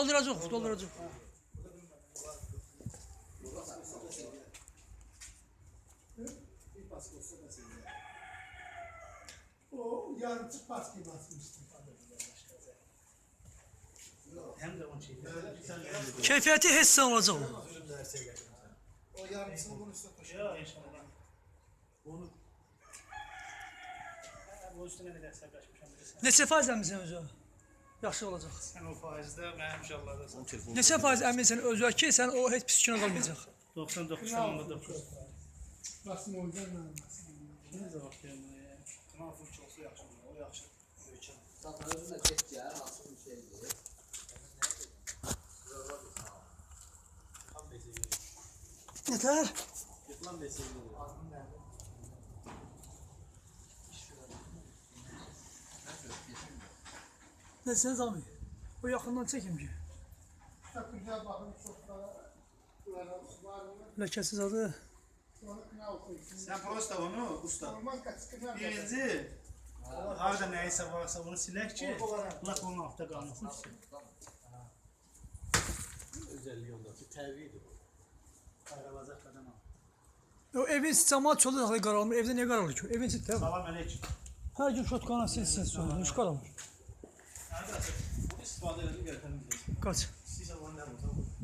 Dolduracaq, dolduracaq. O yarımçı pas gibi basmıştı. Hem de onun şeyi. Keyfiyyəti heç sən olacaq o. O yarımçını bunun üstüne koşuyor. Yok inşallah. Onu Bu üstüne de hesaplaşmışam. Neçə faiz əminsən özü? Yaxşı olacaq. Sen o faizde benim inşallah da sen. Neçə faiz əminsən özü ki, sən o heç pis günə qalmayacaq. 99,9. basın oyundan almasın. Ne zaman bakıyorum ya? Tamam full olsa yaxşı. O yaxşı. Ölçəm. Satarızın da tek yer, asıl bir şeydir. Nətər? Yıkılan besleyilir. Nəsən zami? O yaxından çəkim ki. Çok güzel bakın çok da var mı? Ləkəsiz adı. Sonra kına koysun. Sen prosta onu usta. Normal kaçkına Birinci harda neyse varsa onu silək ki, lak onun altında qalmasın. Özelliği ondaki təvidir bu. Qaralacaq qadam al. O evin cəmaat çolu daxil qaralmır. Evdə niyə qaralır ki? Evin içində. Salam əleykum. Hər gün şotkanı silsin sonra. Heç qaralmır. Arkadaşlar bu istifadə edilib gəltəlim. Qaç.